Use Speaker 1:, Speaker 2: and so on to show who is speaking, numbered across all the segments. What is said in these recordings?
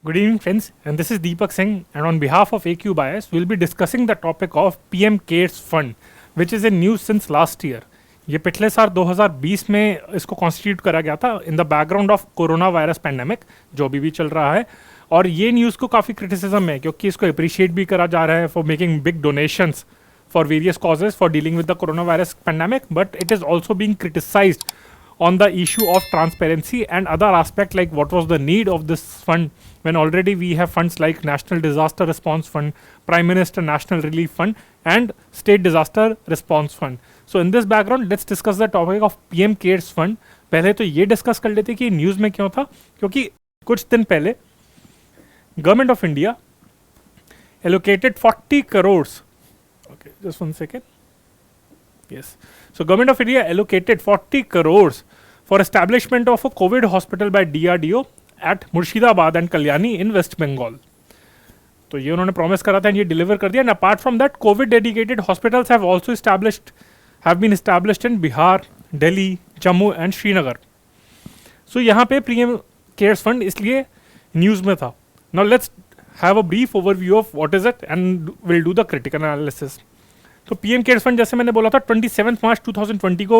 Speaker 1: Good evening, friends, and this is Deepak Singh. And on behalf of AQ Bias, we'll be discussing the topic of PM CARES Fund, which is in news since last year. ये पिछले साल 2020 में इसको constitute करा गया था in the background of corona virus pandemic, जो अभी भी चल रहा है. और ये न्यूज़ को काफ़ी क्रिटिसिज्म है क्योंकि इसको अप्रिशिएट भी करा जा रहा है for making big donations for various causes for dealing with the corona virus pandemic, but it is also being criticised on the issue of transparency and other aspect like what was the need of this fund when already we have funds like National Disaster Response Fund, Prime Minister National Relief Fund and State Disaster Response Fund. So in this background let's discuss the topic of PM CARES Fund. पहले तो ये discuss कर लेते कि news में क्यों था, क्योंकि कुछ दिन पहले government of India allocated 40 crores. Okay, just one second. Yes. So Government of India allocated 40 crores for establishment of a COVID hospital by DRDO at Murshidabad and Kalyani in West Bengal. तो ये उन्होंने promise करा था, ये deliver कर दिया. And apart from that covid dedicated hospitals have also been established in Bihar, Delhi, Jammu and Srinagar. So यहाँ पे पीएम केयर्स फंड इसलिए न्यूज़ में था. Now let's have a brief overview of what is it and will do the critical analysis. तो PM cares fund जैसे मैंने बोला था 27 मार्च 2020 को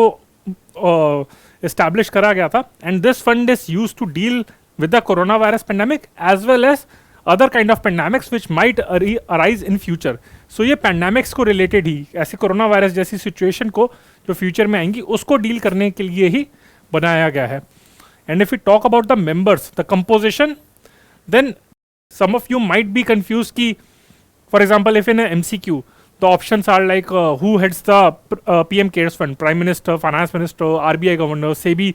Speaker 1: इस्टेब्लिश करा गया था. And this fund is use to deal with the corona virus pandemic as well as other kind of pandemics which might arise in future. So ये पेंडेमिक्स को रिलेटेड ही, ऐसे कोरोना वायरस जैसी सिचुएशन को जो future में आएंगी उसको deal करने के लिए ही बनाया गया है. And if you talk about the members, the composition, then some of you might be confuse की for example if in MCQ the options are like who heads the PM CARES Fund, Prime Minister, Finance Minister, RBI Governor, SEBI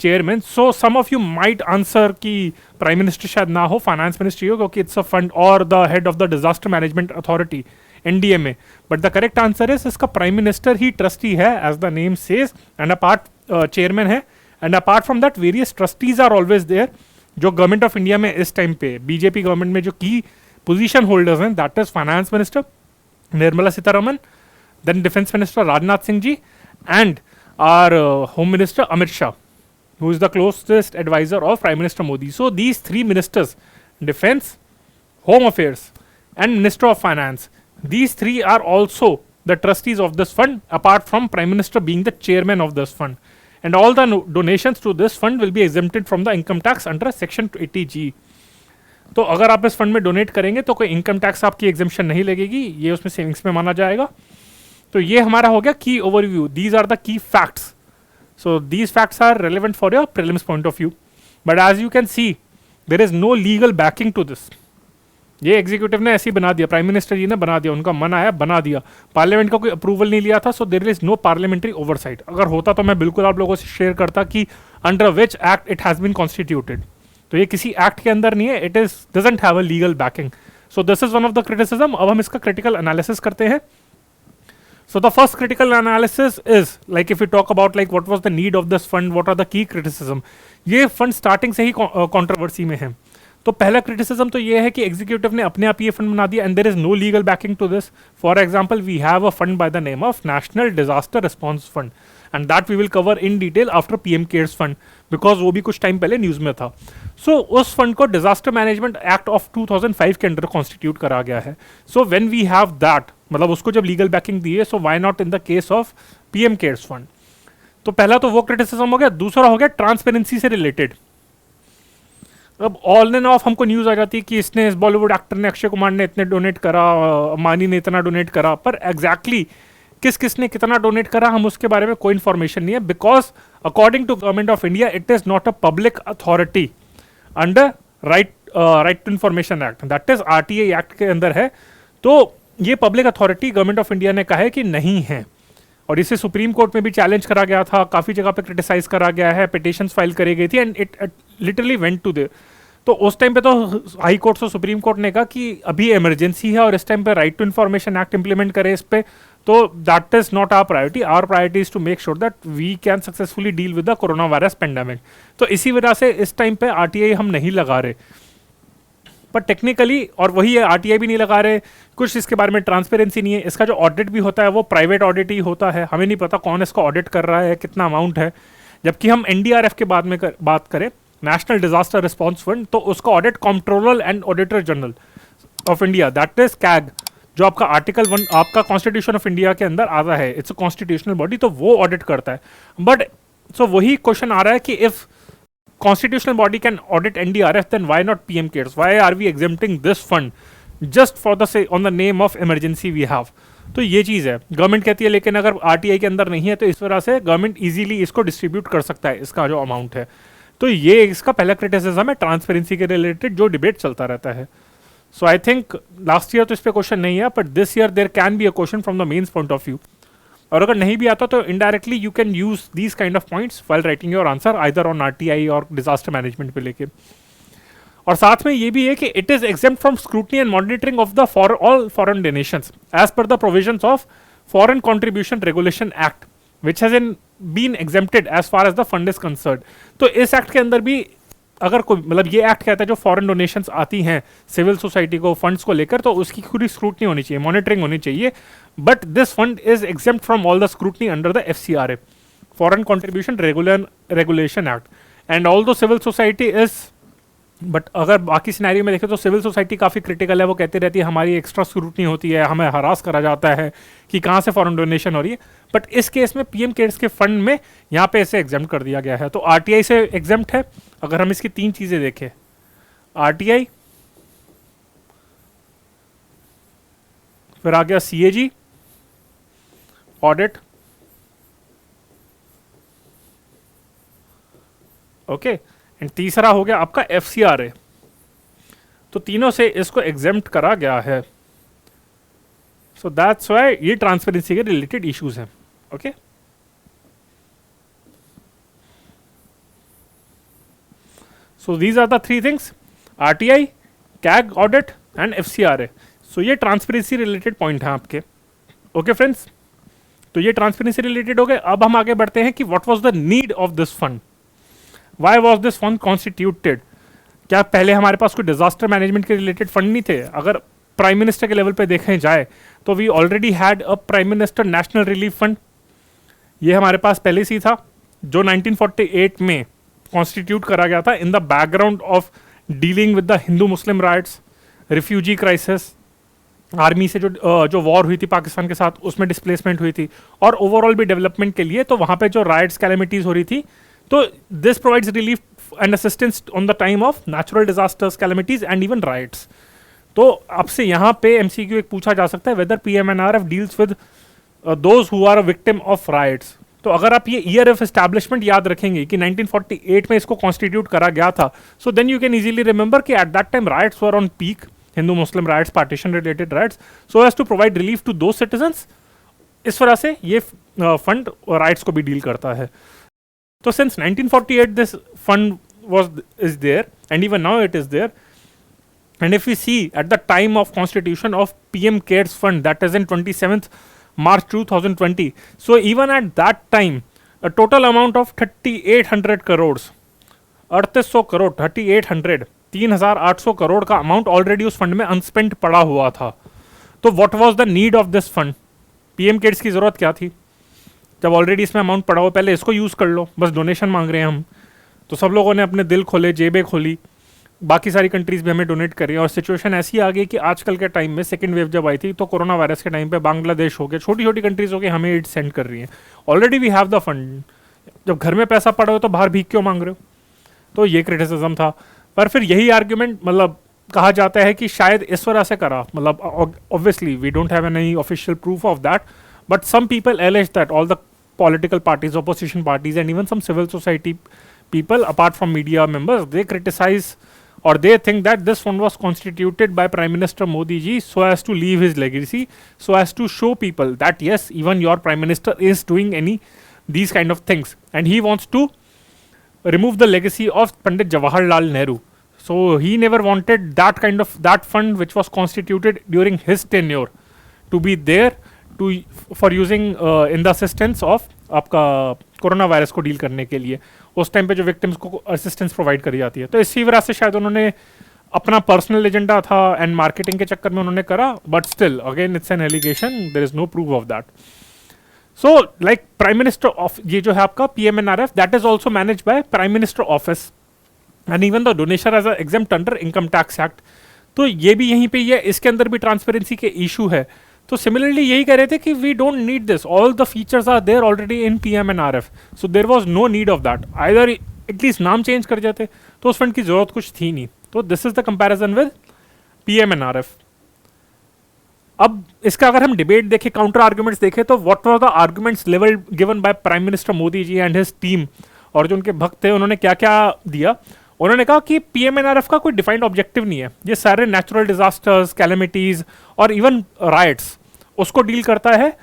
Speaker 1: Chairman. So some of you might answer कि Prime Minister शायद ना हो, Finance Ministry हो क्योंकि it's a fund, or the head of the Disaster Management Authority, NDMA. But the correct answer is इसका Prime Minister ही trustee है as the name says, and apart chairman है, and apart from that various trustees are always there जो Government of India में इस time पे BJP government में जो की पोजीशन होल्डर्स हैं, that is Finance Minister Nirmala Sitharaman, then Defense Minister Rajnath Singh ji, and our Home Minister Amit Shah, who is the closest advisor of Prime Minister Modi. So these three ministers, Defense, Home Affairs, and Minister of Finance, these three are also the trustees of this fund, apart from Prime Minister being the chairman of this fund. And all the donations to this fund will be exempted from the income tax under Section 80G. तो अगर आप इस fund में donate करेंगे तो कोई income tax आपकी exemption नहीं लगेगी, ये उसमें सेविंग्स में माना जाएगा. तो ये हमारा हो गया की overview. These are the key facts. So these facts are relevant for your prelims point of view. But as you can see there is no legal backing to this. ये एग्जीक्यूटिव ने ऐसे ही बना दिया, प्राइम मिनिस्टर जी ने बना दिया, उनका मन आया बना दिया. पार्लियामेंट का कोई अप्रूवल नहीं लिया था. So there is no parliamentary oversight. अगर होता तो मैं बिल्कुल आप लोगों से शेयर करता कि under which act it has been constituted. तो ये किसी एक्ट के अंदर नहीं है. It is doesn't have a legal backing. So this is one of the criticism. अब हम इसका क्रिटिकल एनालिसिस करते हैं. So the first critical analysis is like if you talk about like what was the need of this fund, what are the key criticism. ये fund starting से ही controversy में है. तो पहला क्रिटिसिज्म तो ये है कि एग्जीक्यूटिव ने अपने आप ये फंड बना दिया and there is no legal backing to this. For example we have a fund by the name of national disaster response fund and that we will cover in detail after PM CARES Fund because वो भी कुछ time पहले news में था. So उस fund को disaster management act of 2005 के under constitute करा गया है. So when we have that, मतलब उसको जब लीगल बैकिंग दी है, so why not in the case of PM CARES Fund. तो पहला तो वो क्रिटिसिज्म हो गया. दूसरा हो गया ट्रांसपेरेंसी से रिलेटेड. अब ऑल एंड ऑफ हमको न्यूज़ आ जाती है कि इसने, इस बॉलीवुड एक्टर ने, अक्षय कुमार ने इतने डोनेट करा, अम्बानी ने इतना डोनेट करा, पर एग्जैक्टली किस किसने कितना डोनेट करा हम उसके बारे में कोई इन्फॉर्मेशन नहीं है. Because according to government of India it is not a public authority under right to information act, that is RTI act के अंदर है. तो ये public authority government of India ने कहा है कि नहीं है. और इसे सुप्रीम कोर्ट में भी चैलेंज करा गया था, काफ़ी जगह पे क्रिटिसाइज करा गया है, पिटिशंस फाइल करी गई थी and it literally went to there. तो उस टाइम पे तो हाई कोर्ट और सुप्रीम कोर्ट ने कहा कि अभी इमरजेंसी है और इस टाइम पे right to information act implement करें इस पे. तो that is not our priority. Our priority is to make sure that we can successfully deal with the corona virus pandemic. तो इसी वजह से इस टाइम पे RTI हम नहीं लगा रहे. पर टेक्निकली, और वही है, RTI भी नहीं लगा रहे. कुछ इसके बारे में ट्रांसपेरेंसी नहीं है. इसका जो ऑडिट भी होता है वो प्राइवेट ऑडिट ही होता है. हमें नहीं पता कौन इसका ऑडिट कर रहा है, कितना अमाउंट है. जबकि हम NDRF के बाद में बात करें, नेशनल डिजास्टर रिस्पॉन्स फंड, तो उसका audit controller and auditor general of India, that is CAG, जो आपका आर्टिकल 1 आपका कॉन्स्टिट्यूशन ऑफ इंडिया के अंदर आता है, इट्स अ कॉन्स्टिट्यूशनल बॉडी, तो वो ऑडिट करता है. बट सो वही क्वेश्चन आ रहा है कि if constitutional body can audit NDRF, then why not PM CARES? Why are we exempting this fund just for the say on the name of emergency we have? तो ये चीज़ है, government कहती है लेकिन अगर RTI के अंदर नहीं है तो इस वजह से गवर्नमेंट इजीली इसको डिस्ट्रीब्यूट कर सकता है, इसका जो अमाउंट है. तो ये इसका पहला क्रिटिसिज्म है ट्रांसपेरेंसी के रिलेटेड जो डिबेट चलता रहता है. So I think last year तो इस पर क्वेश्चन नहीं है, but this year there can be a question from the mains point of view. और अगर नहीं भी आता तो indirectly you can use these kind of points while writing your answer either on RTI और डिजास्टर मैनेजमेंट पे लेके. और साथ में ये भी है कि it is exempt from scrutiny and monitoring of the all foreign donations as per the provisions of foreign contribution regulation act which has been exempted as far as the fund is concerned. तो इस act के अंदर भी अगर कोई मतलब ये act कहता है जो फॉरेन डोनेशंस आती हैं सिविल सोसाइटी को फंड्स को लेकर, तो उसकी पूरी स्क्रूटनी होनी चाहिए, मॉनिटरिंग होनी चाहिए. But this fund is exempt from all the scrutiny under the FCRA, foreign contribution regulation act. And all दो सिविल सोसाइटी इज, बट अगर बाकी सिनेरियो में देखें तो सिविल सोसाइटी काफ़ी क्रिटिकल है, वो कहती रहती है हमारी एक्स्ट्रा स्क्रूटनी होती है, हमें हरास करा जाता है कि कहाँ से फॉरेन डोनेशन हो रही है. बट इस केस में PM CARES के फंड में यहाँ पे इसे एग्जाम्प्ट कर दिया गया है. तो RTI से एग्जाम्प्ट है. अगर हम इसकी 3 चीज़ें देखें, RTI, फिर आ गया CAG ऑडिट, ओके, एंड तीसरा हो गया आपका FCRA. तो तीनों से इसको एग्जेम्प्ट करा गया है. सो दैट्स व्हाई ये ट्रांसपेरेंसी के रिलेटेड इश्यूज हैं. Okay, so these are the 3 things, RTI, CAG audit and FCRA. सो ये ट्रांसपेरेंसी रिलेटेड पॉइंट हैं आपके. ओके फ्रेंड्स, तो ये ट्रांसपेरेंसी रिलेटेड हो गए. अब हम आगे बढ़ते हैं कि what was the need of this fund, why was this fund constituted. क्या पहले हमारे पास कोई डिजास्टर मैनेजमेंट के रिलेटेड फंड नहीं थे? अगर प्राइम मिनिस्टर के लेवल पे देखें जाए तो we already had a prime minister national relief fund. ये हमारे पास पहले से ही था, जो 1948 में कॉन्स्टिट्यूट करा गया था in the background of dealing with the Hindu Muslim rights, refugee crisis, army से जो वॉर हुई थी पाकिस्तान के साथ, उसमें डिस्प्लेसमेंट हुई थी, और ओवरऑल भी डेवलपमेंट के लिए. तो वहाँ पे जो राइट्स कैलेमिटीज हो रही थी, तो this provides relief and assistance on the time of natural disasters, calamities and even rights. तो आपसे यहाँ पे MCQ एक पूछा जा सकता है, whether PMNRF deals with those who are a victim of rights. तो अगर आप ये ईयर ऑफ एस्टैब्लिशमेंट याद रखेंगे कि 1948 में इसको कॉन्स्टिट्यूट करा गया था, so then you can easily remember कि at that time riots were on peak, Hindu Muslim riots, partition related riots, so as to provide relief to those citizens. इस वजह से ये फंड राइट्स को भी डील करता है. तो since 1948 this fund is there and even now it is there. And if we see at the time of constitution of PM CARES fund, that is in 27th March 2020, so even at that time a total amount of 3800 crores, 3800 crore, 3800, 3800 crore का amount already उस fund में अनस्पेंट पड़ा हुआ था. तो what was the need of this fund? PM CARES की जरूरत क्या थी जब ऑलरेडी इसमें अमाउंट पड़ा हुआ? पहले इसको यूज कर लो, बस डोनेशन मांग रहे हैं हम. तो सब लोगों ने अपने दिल खोले, जेबें खोली, बाकी सारी कंट्रीज भी हमें डोनेट करी. और सिचुएशन ऐसी आ गई कि आजकल के टाइम में सेकंड वेव जब आई थी तो कोरोना वायरस के टाइम पे बांग्लादेश हो गया, छोटी छोटी कंट्रीज हो गई, हमें एड सेंड कर रही हैं. Already we have the fund. जब घर में पैसा पड़ा हो तो बाहर भीख क्यों मांग रहे हो? तो ये क्रिटिसिज्म था. पर फिर यही आर्ग्यूमेंट मतलब कहा जाता है कि शायद इस वजह से करा, मतलब obviously we don't have any official proof of that, but some people allege that all the political parties, opposition parties, and even some civil society people apart from media members, they criticize or they think that this fund was constituted by Prime Minister Modi ji so as to leave his legacy, so as to show people that yes, even your Prime Minister is doing these kind of things, and he wants to remove the legacy of Pandit Jawaharlal Nehru. So he never wanted that fund which was constituted during his tenure to be there for using in the assistance of आपका corona virus को deal करने के लिए. उस time पे जो victims को assistance provide करी जाती है. तो इसी वजह से शायद उन्होंने अपना पर्सनल एजेंडा था एंड मार्केटिंग के चक्कर में उन्होंने करा, but still again it's an allegation, there is no proof of that. So like prime minister of, ये जो है आपका PMNRF, that is also manage by prime minister office. And even the donation as exempt under income tax act. तो ये भी यहीं पे ये इसके अंदर भी ट्रांसपेरेंसी के इशू है। तो सिमिलरली यही कह रहे थे कि we don't need this, all the features are there already in PMNRF, so there was no need of that, either at least नाम चेंज कर जाते तो उस फंड की जरूरत कुछ थी नहीं। तो this is the comparison with PMNRF। अब इसका अगर हम डिबेट देखें, काउंटर आर्ग्यूमेंट्स देखें, तो what were the arguments level given by prime minister Modi ji and his team, और जो उनके भक्त थे उन्होंने क्या क्या दिया। उन्होंने कहा कि PMNRF का कोई डिफाइंड ऑब्जेक्टिव नहीं है, ये सारे नेचुरल डिजास्टर्स, कैलेमिटीज और इवन राइट्स उसको डील करता है,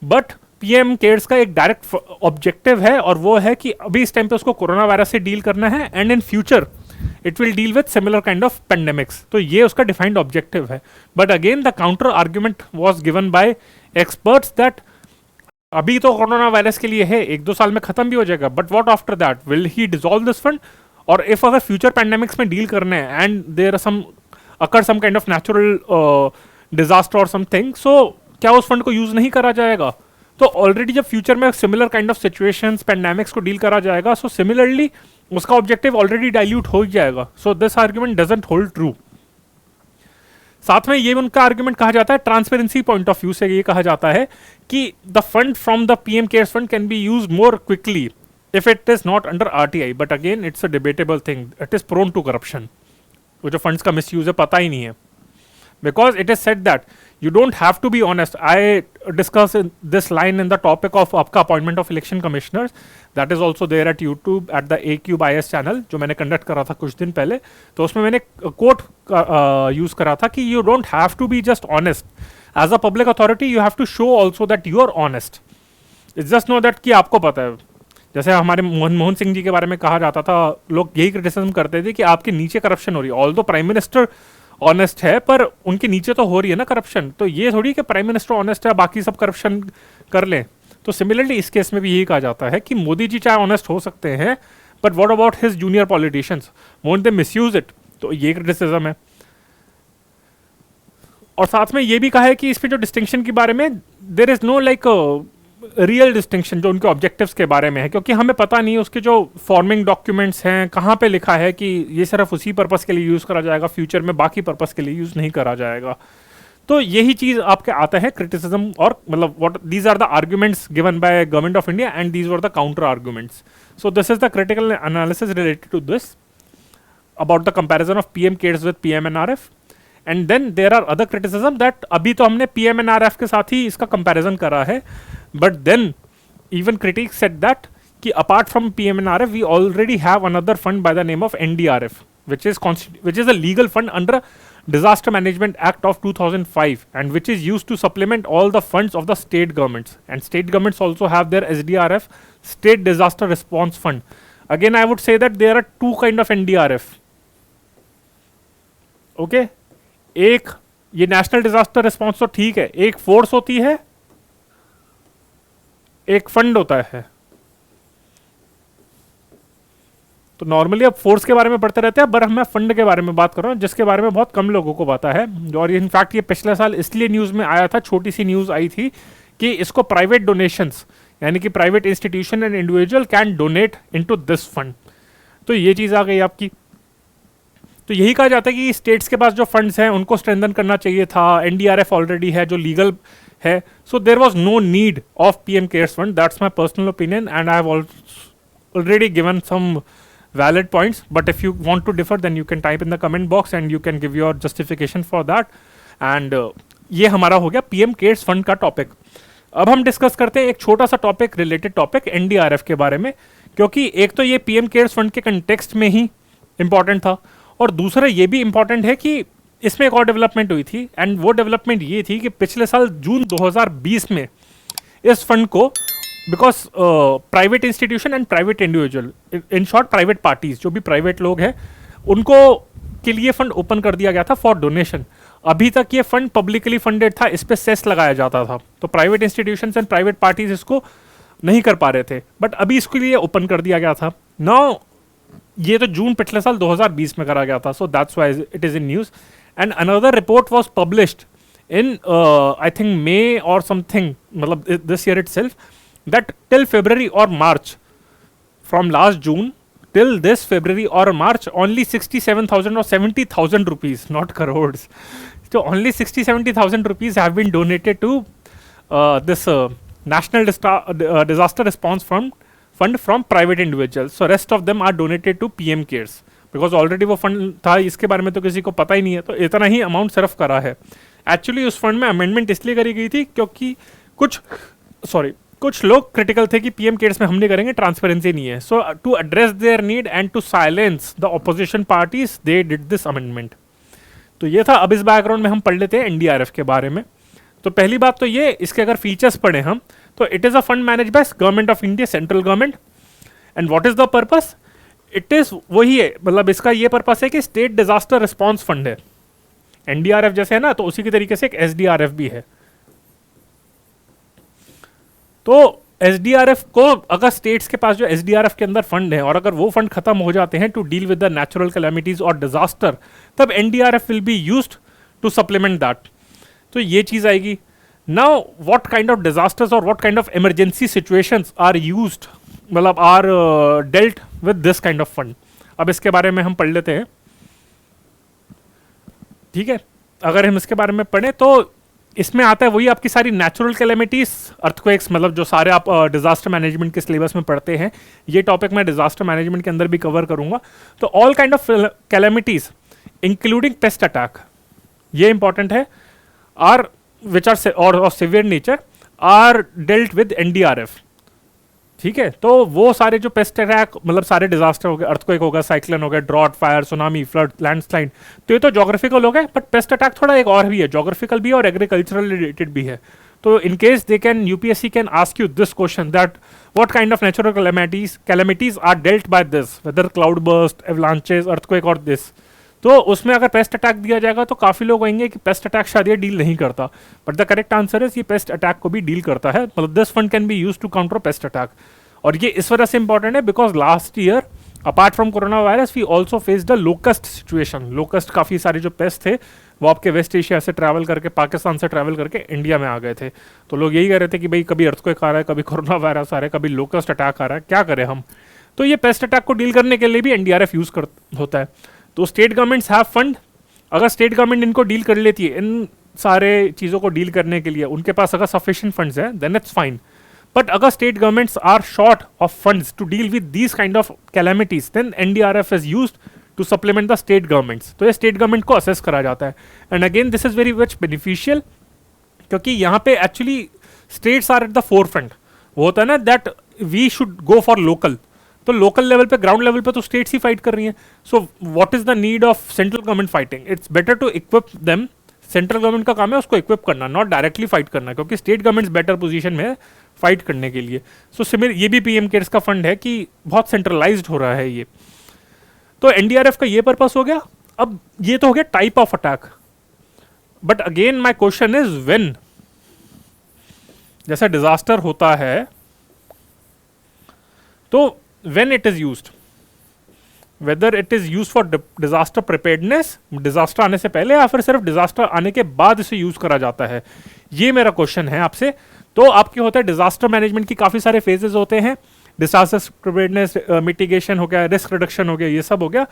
Speaker 1: बट PM केयर्स का एक डायरेक्ट ऑब्जेक्टिव है, और वो है कि अभी इस टाइम पे उसको कोरोना वायरस से डील करना है, and in future it will deal with similar kind of pandemics. तो ये उसका डिफाइंड ऑब्जेक्टिव है। But again the counter argument was given by experts that अभी तो कोरोना वायरस के लिए है, 1-2 साल में खत्म भी हो जाएगा, but what after that, will he dissolve this fund? और इफ अगर फ्यूचर पैंडेमिक्स में डील करने हैं and there some occur some kind of natural disaster और समथिंग, सो क्या उस फंड को यूज नहीं करा जाएगा? तो ऑलरेडी जब फ्यूचर में similar kind of situations, pandemics को डील करा जाएगा, सो सिमिलरली उसका ऑब्जेक्टिव ऑलरेडी डाइल्यूट हो ही जाएगा। So this argument doesn't hold true. साथ में ये उनका आर्ग्यूमेंट कहा जाता है ट्रांसपेरेंसी पॉइंट ऑफ व्यू से, ये कहा जाता है कि the fund from the PM cares fund can B use more quickly if it is not under RTI, but again it's a debatable thing, it is prone to corruption। वो जो funds का misuse है पता ही नहीं है, because it is said that you don't have to be honest। I discuss this line in the topic of आपका appointment of election commissioners, that is also there at YouTube at the ACube IS channel, जो मैंने conduct करा था कुछ दिन पहले। तो उसमें मैंने quote use करा था कि you don't have to be just honest as a public authority, you have to show also that you are honest। it's just know that कि आपको पता है। जैसे हमारे मनमोहन सिंह जी के बारे में कहा जाता था, लोग यही क्रिटिसिज्म करते थे कि आपके नीचे करप्शन हो रही है, ऑल दो प्राइम मिनिस्टर ऑनेस्ट है पर उनके नीचे तो हो रही है ना करप्शन, तो ये थोड़ी कि प्राइम मिनिस्टर ऑनेस्ट है बाकी सब करप्शन कर लें। तो सिमिलरली इस केस में भी यही कहा जाता है कि मोदी जी चाहे ऑनेस्ट हो सकते हैं, but what about his junior politicians, won't they misuse it? तो ये क्रिटिसिज्म है। और साथ में ये भी कहा है कि इसमें जो डिस्टिंक्शन के बारे में, there is know like real distinction जो उनके ऑब्जेक्टिव्स के बारे में है, क्योंकि हमें पता नहीं उसके जो फॉर्मिंग डॉक्यूमेंट्स हैं कहाँ पे लिखा है कि ये सिर्फ उसी पर्पस के लिए यूज़ करा जाएगा, फ्यूचर में बाकी पर्पस के लिए यूज़ नहीं करा जाएगा। तो यही चीज़ आपके आता है क्रिटिसिज्म, और मतलब what these are the arguments given by government of India and these were the counter arguments. So this is the critical analysis related to this about the comparison of PM cares with PMNRF। And then there are other criticism that अभी तो हमने PMNRF के साथ ही इसका comparison करा है, but then even critics said that कि apart from PMNRF we already have another fund by the name of NDRF, which is a legal fund under Disaster Management Act of 2005 and which is used to supplement all the funds of the state governments, and state governments also have their SDRF, State Disaster Response Fund। Again I would say that there are two kind of NDRF, okay? एक ये national disaster response तो ठीक है, एक force होती है, एक fund होता है। तो नॉर्मली अब फोर्स के बारे में पढ़ते रहते हैं, पर मैं फंड के बारे में बात कर रहा हूँ जिसके बारे में बहुत कम लोगों को पता है। और इनफैक्ट ये पिछले साल इसलिए न्यूज़ में आया था, छोटी सी न्यूज़ आई थी कि इसको प्राइवेट डोनेशंस, यानी कि private institution and individual can donate into this fund. तो ये चीज़ आ गई आपकी। तो यही कहा जाता है कि स्टेट्स के पास जो फंड्स हैं उनको स्ट्रेंथन करना चाहिए था। NDRF ऑलरेडी है जो लीगल है, so there was no need of PM cares fund. That's my personal opinion and I have already given some valid points, but if you want to differ then you can type in the comment box and you can give your justification for that। and ये हमारा हो गया PM cares fund का topic. अब हम discuss करते हैं एक छोटा सा टॉपिक, रिलेटेड टॉपिक NDRF के बारे में, क्योंकि एक तो ये PM केयर्स फंड के कंटेक्स्ट में ही इंपॉर्टेंट था, और दूसरा ये भी इंपॉर्टेंट है कि इसमें एक और डेवलपमेंट हुई थी, एंड वो डेवलपमेंट ये थी कि पिछले साल जून 2020 में इस फंड को, because private institution and private individual, in short private parties, जो भी प्राइवेट लोग हैं उनको के लिए फंड ओपन कर दिया गया था फॉर डोनेशन। अभी तक ये फंड पब्लिकली फंडेड था, इस पर सेस लगाया जाता था, तो private institutions and private parties इसको नहीं कर पा रहे थे, बट अभी इसके लिए ओपन कर दिया गया था। नाउ ये तो जून पिछले साल 2020 में करा गया था, so that's why it is in news. And another report was published in I think May or something, मतलब this year itself, that till February or March, from last June till this February or March only 67,000 or 70,000 rupees, not crores. So only 60-70,000 rupees have been donated to this National Disaster Response Fund from private individuals. So rest of them are donated to PM CARES. Because already वो fund था, इसके बारे में तो किसी को पता ही नहीं है, तो इतना ही अमाउंट सिर्फ करा है. एक्चुअली उस फंड में अमेंडमेंट इसलिए करी गई थी क्योंकि कुछ लोग क्रिटिकल थे कि पीएम केयर्स में हम नहीं करेंगे, ट्रांसपेरेंसी नहीं है. So to address their need and to silence the opposition parties they did this amendment. तो ये था. अब इस बैकग्राउंड में हम पढ़ लेते हैं एनडीआरएफ के बारे में. तो पहली बात तो ये, इसके अगर फीचर्स पढ़े हम, तो it is a fund manage by government of India, central government. And what is the purpose? It is वही है, मतलब इसका ये पर्पस है कि स्टेट डिजास्टर रिस्पॉन्स फंड है. एनडीआरएफ जैसे है ना, तो उसी की तरीके से एक एसडीआरएफ भी है. तो एसडीआरएफ को अगर स्टेट्स के पास जो एसडीआरएफ के अंदर फंड है और अगर वो फंड खत्म हो जाते हैं to deal with the natural calamities और डिजास्टर, तब NDRF will be used to supplement that. तो ये चीज आएगी. Now what kind of disasters और what kind of emergency situations are used, मतलब are dealt with this kind of fund. अब इसके बारे में हम पढ़ लेते हैं. ठीक है, अगर हम इसके बारे में पढ़ें तो इसमें आता है वही आपकी सारी नेचुरल कैलेमिटीज, अर्थक्वेक्स, मतलब जो सारे आप डिजास्टर मैनेजमेंट के सिलेबस में पढ़ते हैं. ये टॉपिक मैं डिजास्टर मैनेजमेंट के अंदर भी कवर करूंगा. तो all kind of calamities including pest attack, ये इंपॉर्टेंट है, are which are of severe nature are dealt with NDRF. ठीक है, तो वो सारे जो पेस्ट अटैक, मतलब सारे डिजास्टर हो गए, अर्थक्वेक हो गया, साइक्लोन हो गया, drought, fire, tsunami, flood, landslide, तो ये तो जोग्राफिकल हो गए. बट पेस्ट अटैक थोड़ा एक और भी है, जोग्राफिकल भी और एग्रीकल्चरल रिलेटेड भी है. तो in case they can, UPSC can ask you this question that what kind of natural calamities are dealt by this, whether cloud burst, avalanches, earthquake और दिस. तो उसमें अगर पेस्ट अटैक दिया जाएगा तो काफी लोग कहेंगे कि पेस्ट अटैक शायद ये डील नहीं करता, but the correct answer is ये पेस्ट अटैक को भी डील करता है. मतलब this fund can be used to counter pest attack. और ये इस वजह से इंपॉर्टेंट है because last year apart from corona virus we also face the locust situation. Locust काफ़ी सारे जो पेस्ट थे वो आपके वेस्ट एशिया से ट्रैवल करके, पाकिस्तान से ट्रैवल करके इंडिया में आ गए थे. तो लोग यही कह रहे थे कि भाई कभी अर्थक्वेक आ रहा है, कभी कोरोना वायरस आ रहा है, कभी लोकस्ट अटैक आ रहा है, क्या करें हम. तो ये पेस्ट अटैक को डील करने के लिए भी एनडीआरएफ यूज होता है. तो स्टेट गवर्नमेंट्स हैव फंड. अगर स्टेट गवर्नमेंट इनको डील कर लेती है, इन सारे चीज़ों को डील करने के लिए उनके पास अगर सफिशिएंट फंड्स हैं, देन इट्स फाइन. But अगर state governments are short of funds to deal with these kind of calamities, then NDRF is used to supplement the state governments. तो ये state government को assess करा जाता है. And again this is very much beneficial क्योंकि यहाँ पे actually states are at the forefront. वो होता है ना that we should go for local. तो local level पे, ground level पे तो states ही fight कर रही हैं. So what is the need of central government fighting? It's better to equip them. Central government का काम है उसको इक्विप करना, नॉट डायरेक्टली फाइट करना, क्योंकि स्टेट गवर्नमेंट्स बेटर पोजीशन में है फाइट करने के लिए. सो सिमिलर ये भी पीएम केयर्स का फंड है कि बहुत सेंट्रलाइज्ड हो रहा है ये. तो एनडीआरएफ का ये पर्पस हो गया. अब ये तो हो गया type of attack. But again my question is when, जैसा डिजास्टर होता है तो when it is used, whether it is use for disaster preparedness, disaster आने से पहले, या फिर सिर्फ डिजास्टर आने के बाद इसे यूज करा जाता है. ये मेरा क्वेश्चन है आपसे. तो आपके होता है डिजास्टर मैनेजमेंट की काफी सारे फेजेस होते हैं. डिजास्टर प्रिपेयर्डनेस, मिटिगेशन हो गया, रिस्क रिडक्शन हो गया, ये सब हो गया.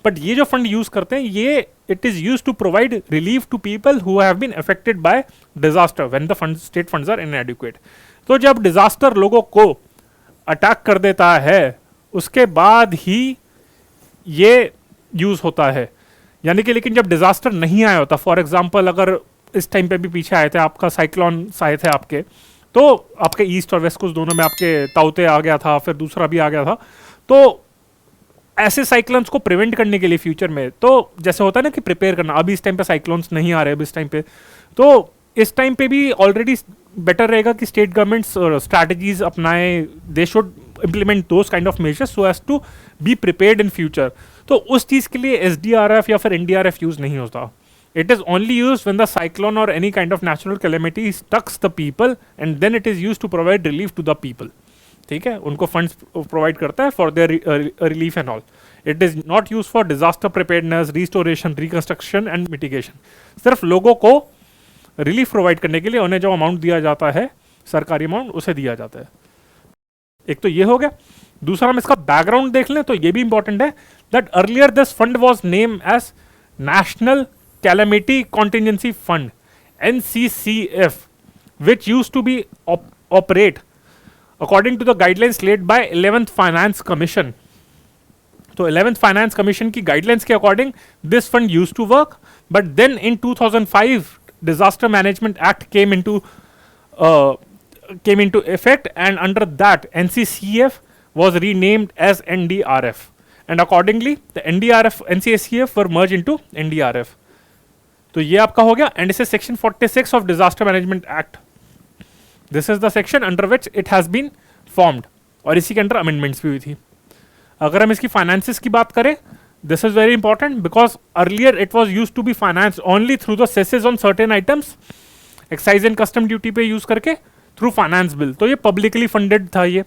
Speaker 1: बट ये जो फंड यूज करते हैं, ये it is use to provide relief to people who have been affected by disaster when the fund, state funds are inadequate. तो जब डिजास्टर लोगों को अटैक कर देता है उसके बाद ही ये यूज होता है. यानी कि लेकिन जब डिजास्टर नहीं आया होता, फॉर एग्जांपल अगर इस टाइम पे भी पीछे आए थे, आपका साइक्लोन आए थे आपके, तो आपके ईस्ट और वेस्ट कोस्ट दोनों में आपके ताउते आ गया था, फिर दूसरा भी आ गया था. तो ऐसे साइक्लोन्स को प्रिवेंट करने के लिए फ्यूचर में, तो जैसे होता है ना कि प्रिपेयर करना, अभी इस टाइम पे साइक्लोन्स नहीं आ रहे अभी इस टाइम पे, तो इस टाइम पे भी ऑलरेडी बेटर रहेगा कि स्टेट गवर्नमेंट्स स्ट्रैटेजीज अपनाएं. They should implement those kind of measures so as to be prepared in future. तो उस चीज के लिए SDRF या फिर NDRF यूज नहीं होता. It is only used when the cyclone or any kind of natural calamity strucks the people and then it is used to provide relief to the people. ठीक है, उनको funds provide करता है for their relief and all. It is not used for disaster preparedness, restoration, reconstruction and mitigation. सिर्फ लोगों को relief provide करने के लिए उन्हें जो amount दिया जाता है, सरकारी amount, उसे दिया जाता है. एक तो ये हो गया. दूसरा हम इसका बैकग्राउंड देख लें तो ये भी इंपॉर्टेंट है that earlier this fund was name as national calamity contingency fund NCCF, which used to be operate according to the guidelines laid by 11th Finance Commission. तो 11th Finance Commission की guidelines के according this fund used to work, but then in 2005 Disaster Management Act came into effect, and under that NCCF was renamed as NDRF, and accordingly the NDRF NCCF were merged into NDRF. तो ये आपका हो गया, and इस section 46 of disaster management act, this is the section under which it has been formed, और इसी के under amendments भी हुई थी. अगर हम इसकी फाइनेंसिस की बात करें, this is very important because earlier it was use to be finance only through the cesses on certain items, excise and custom duty पे यूज करके थ्रू फाइनेंस बिल. तो ये पब्लिकली फंडेड था ये,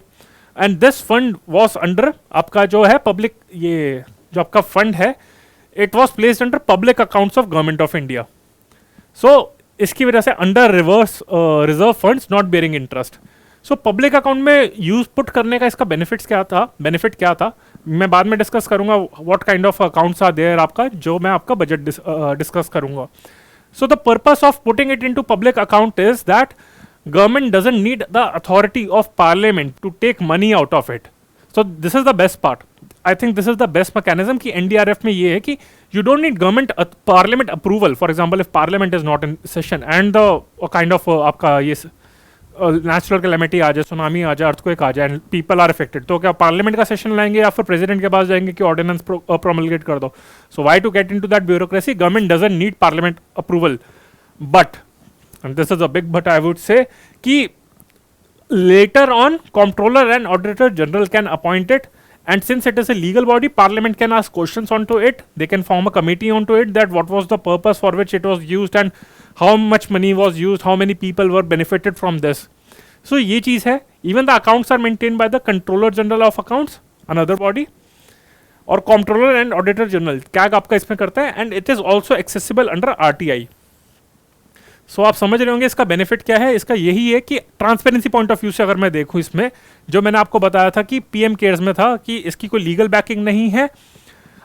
Speaker 1: and this fund was under आपका जो है public, ये जो आपका फंड है it was placed under public accounts of government of India. So इसकी वजह से under reverse reserve funds not bearing interest. So public account में यूज पुट करने का इसका बेनिफिट क्या था मैं बाद में डिस्कस करूंगा. What kind of accounts are there आपका, जो मैं आपका बजट डिस्कस करूंगा. So the purpose of putting it into public account is that government doesn't need the authority of parliament to take money out of it. So this is the best part. I think this is the best mechanism कि NDRF में ये है कि you don't need government parliament approval. For example if parliament is not in session and the kind of आपका ये natural calamity आ जाए, tsunami आ जाए, earthquake आ जाए, एंड पीपल आर अफेक्टेड, तो क्या पार्लियामेंट का सेशन लाएंगे या फिर प्रेसिडेंट के पास जाएंगे कि ऑर्डिनेंस प्रोमलगेट कर दो. So why to get into that bureaucracy, government doesn't need parliament approval. But and this is a big but I would say कि later on comptroller and auditor general can appoint it, and since it is a legal body, parliament can ask questions onto it. They can form a committee onto it, that what was the purpose for which it was used and how much money was used, how many people were benefited from this. So ये चीज है. Even the accounts are maintained by the controller general of accounts, another body, और comptroller and auditor general क्या आपका इसमें करता है, and it is also accessible under RTI. सो आप समझ रहे होंगे इसका बेनिफिट क्या है. इसका यही है कि ट्रांसपेरेंसी पॉइंट ऑफ व्यू से अगर मैं देखूं, इसमें जो मैंने आपको बताया था कि पीएम केयर्स में था कि इसकी कोई लीगल बैकिंग नहीं है,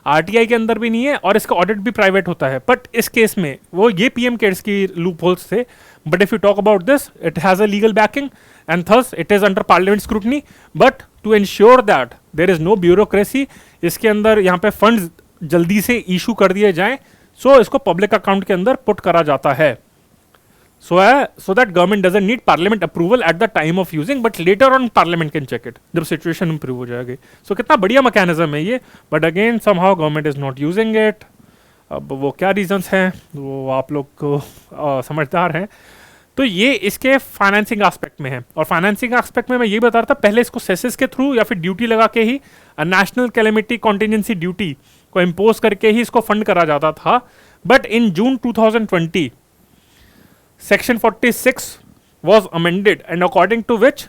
Speaker 1: आरटीआई के अंदर भी नहीं है, और इसका ऑडिट भी प्राइवेट होता है. बट इस केस में वो ये पीएम केयर्स की लूप होल्स थे. But if you talk about this, it has a legal backing and thus it is under parliament scrutiny. But to ensure that there is no bureaucracy, इसके अंदर यहाँ पे funds जल्दी से issue कर दिए जाएं, सो इसको पब्लिक अकाउंट के अंदर पुट करा जाता है. So that government doesn't need parliament approval at the time of using, but later on parliament can check it जब situation improve हो जाएगी. So कितना बढ़िया mechanism है ये, but again somehow government is not using it. अब वो क्या reasons हैं वो आप लोग समझदार हैं. तो ये इसके फाइनेंसिंग एस्पेक्ट में है, और फाइनेंसिंग एस्पेक्ट में मैं ये बता रहा था, पहले इसको सेसेस के थ्रू या फिर ड्यूटी लगा के ही, नेशनल कैलेमिटी कॉन्टिजेंसी ड्यूटी को इम्पोज करके ही इसको फंड करा जाता था. But in June 2020 Section 46 was amended, and according to which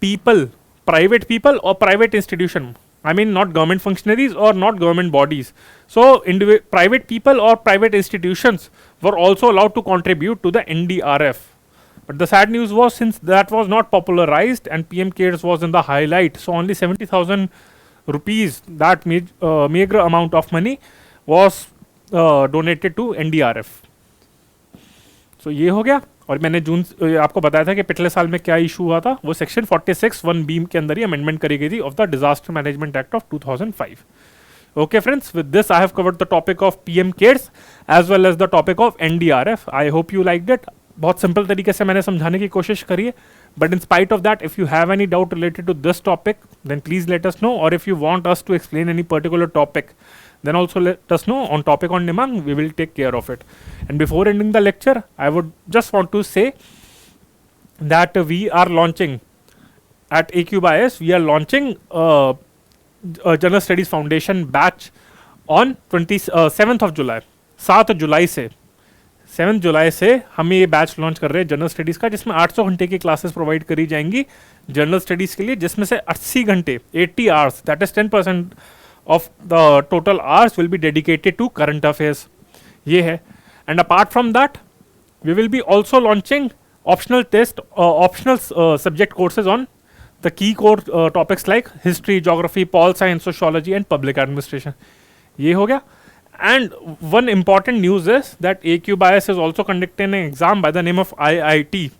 Speaker 1: people, private people or private institution, I mean not government functionaries or not government bodies, so private people or private institutions were also allowed to contribute to the NDRF. But the sad news was, since that was not popularized and PM CARES was in the highlight, so only 70,000 rupees, that meager amount of money, was donated to NDRF. तो ये हो गया. और मैंने जून आपको बताया था कि पिछले साल में क्या इशू हुआ था, वो सेक्शन 46(1)(b) के अंदर ही अमेंडमेंट करी गई थी of the disaster management act of 2005. Okay friends, with this I have covered the topic of PM cares as well as the topic of NDRF. I hope you liked it. बहुत simple तरीके से मैंने समझाने की कोशिश करी है, but in spite of that, if you have any doubt related to this topic, then please let us know, और if you want us to explain any particular topic, then also let us know on topic on demand. We will take care of it. And before ending the lecture, I would just want to say that we are launching at AQBIS, we are launching a General Studies Foundation batch on 7th of July. 7 जुलाई से 7 जुलाई से हम ये batch launch कर रहे हैं general studies का, जिसमें 800 घंटे की क्लासेस प्रोवाइड करी जाएंगी जनरल स्टडीज़ के लिए, जिसमें से 80 घंटे 80 hours, that is 10% of the total hours will be dedicated to current affairs. ये है. And apart from that, we will be also launching optional subject courses on the key core topics like history, geography, pol science, sociology and public administration. ये हो गया. And one important news is that AQBIS is also conducting an exam by the name of IIT,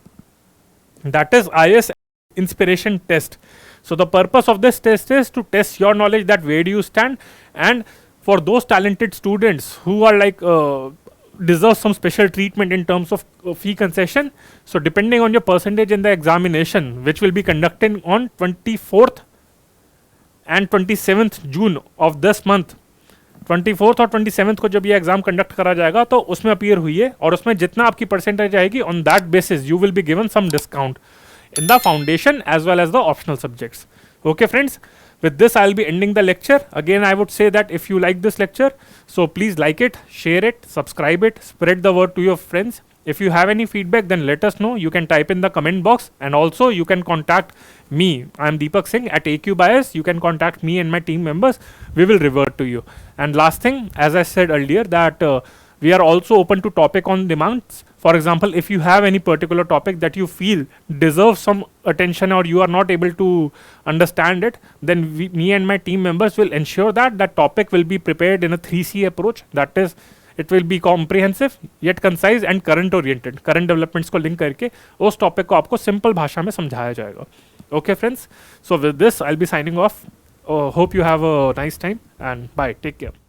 Speaker 1: that is IS Inspiration Test. So the purpose of this test is to test your knowledge, that where do you stand, and for those talented students who are like deserve some special treatment in terms of fee concession. So depending on your percentage in the examination, which will be conducted on 24th and 27th June of this month, 24th और 27th को जब ये exam conduct करा जाएगा तो उसमें appear हुई है, और उसमें जितना आपकी परसेंटेज आएगी on that basis you will be given some discount in the foundation as well as the optional subjects. Okay friends, with this I'll be ending the lecture. Again I would say that if you like this lecture, so please like it, share it, subscribe it, spread the word to your friends. If you have any feedback, then let us know. You can type in the comment box, and also you can contact me. I am Deepak Singh at AQBIS. You can contact me and my team members. We will revert to you. And last thing, as I said earlier, that we are also open to topic on demands. For example, if you have any particular topic that you feel deserves some attention or you are not able to understand it, then me and my team members will ensure that that topic will be prepared in a 3C approach. That is, it will be comprehensive yet concise and current oriented. Current developments को link करके उस topic को आपको simple भाषा में समझाया जाएगा. Okay friends, so with this I'll be signing off. Hope you have a nice time and bye. Take care.